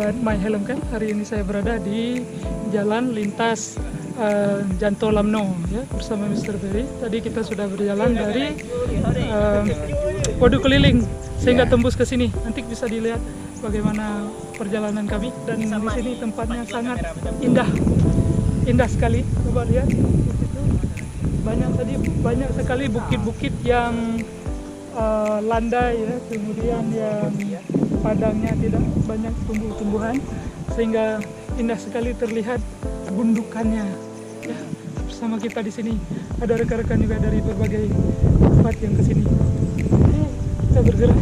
lihat my helm kan, hari ini saya berada di jalan lintas Janto Lamno ya, bersama Mr. Ferry. Tadi kita sudah berjalan dari Waduk Keliling sehingga tembus ke sini. Nanti bisa dilihat bagaimana perjalanan kami, dan di sini tempatnya sangat indah sekali. Coba lihat di situ, banyak sekali bukit-bukit yang landai ya, kemudian yang padangnya tidak banyak tumbuh-tumbuhan, sehingga indah sekali terlihat gundukannya ya. Bersama kita di sini ada rekan-rekan juga dari berbagai tempat yang ke sini. Oke, kita bergerak.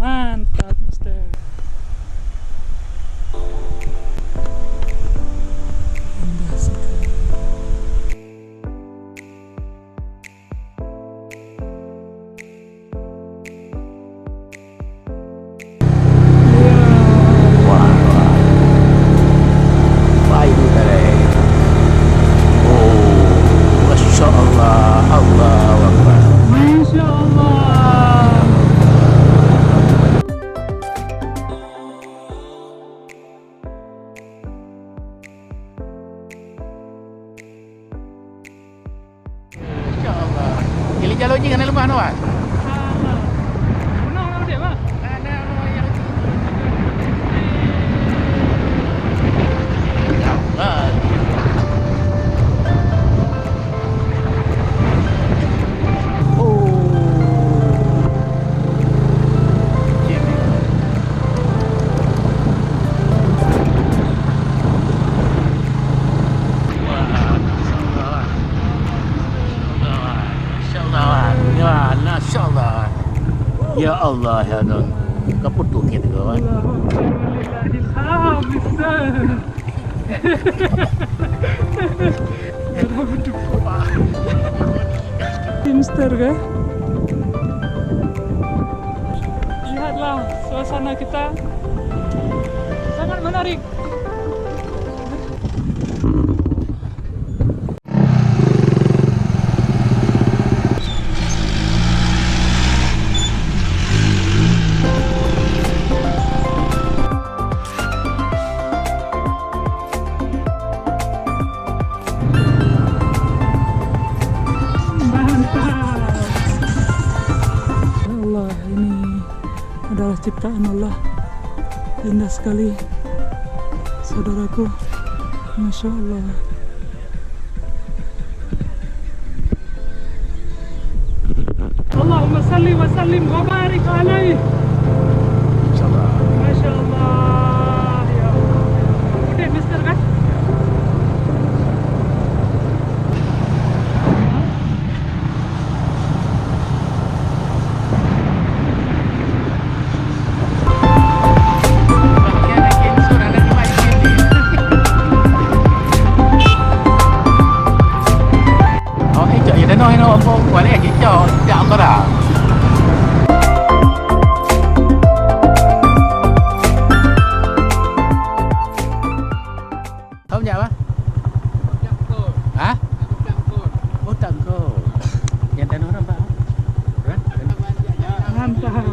Mantap, Mister. Indah sekali. Ili jalur je kan lepas tu kan? Mana dia, Pak? Ada yang ya Allah ya Don, keputuh kita kawan. Alhamdulillah, Mister. Mister kan? Lihatlah suasana kita sangat menarik. Adalah ciptaan Allah, indah sekali saudaraku, Masya Allah. Allahumma salli wa sallim wa barik alaih. Masya Allah ya Allah. Udah Mister kan? nói nó không quản lý chỉ cho chạm có đảo không nhầm á hả bố tầng cô nhận tay nói apa mantap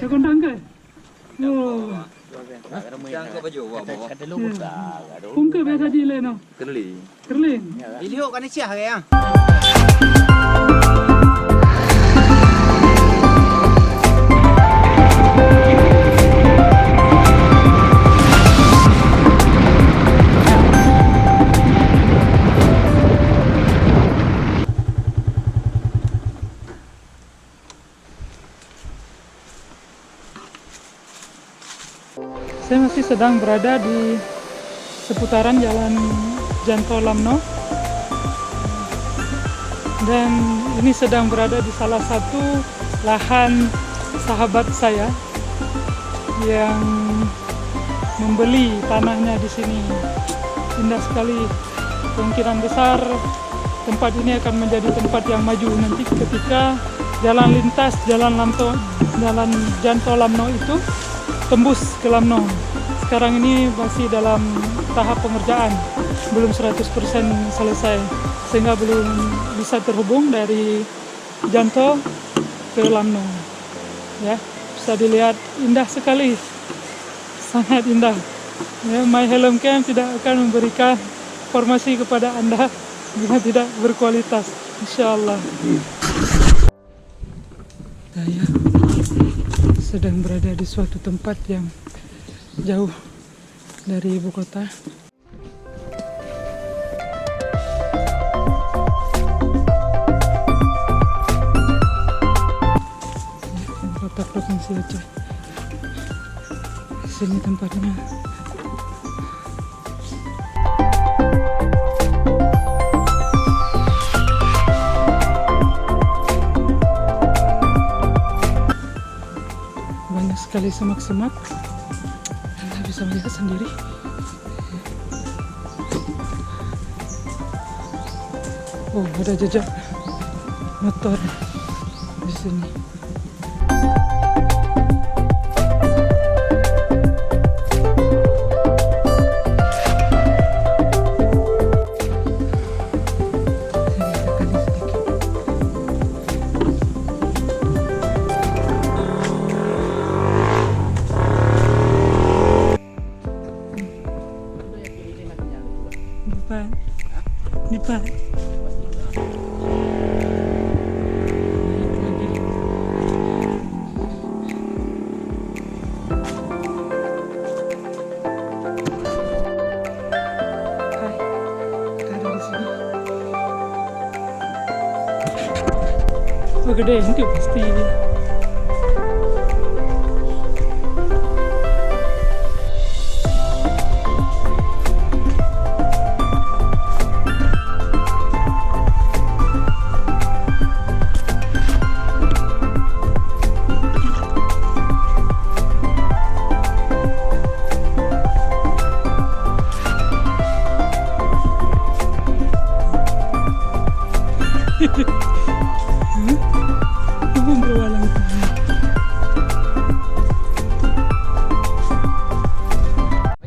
ya kondang ke Jangan baju kata lu buta Pungke biasa di leno Kerling. kerling Iliuk kan siah ya. Saya masih sedang berada di seputaran Jalan Janto Lamno, dan ini sedang berada di salah satu lahan sahabat saya yang membeli tanahnya di sini. Indah sekali. Kemungkinan besar tempat ini akan menjadi tempat yang maju nanti ketika jalan lintas Jalan Janto Lamno itu tembus ke Lamno. Sekarang ini masih dalam tahap pengerjaan, belum 100% selesai, sehingga belum bisa terhubung dari Janto ke Lamno. Ya, bisa dilihat indah sekali, sangat indah. Ya, My Helm Cam tidak akan memberikan informasi kepada Anda jika tidak berkualitas, insya Allah. Saya sedang berada di suatu tempat yang jauh dari ibu kota. Kota Provinsi Aceh. Di sini tempatnya. Banyak sekali semak-semak. Anda bisa melihat sendiri. Oh, ada jejak motor di sini. Ini Pak. Naik lagi. Hai, kita ada di sini. Oh, gede itu pasti. Ibu berwalang.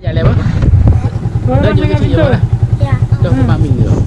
Jalan apa? Orang Dah dengan juga itu. lah. Ya. Dah ke Pak Min tu.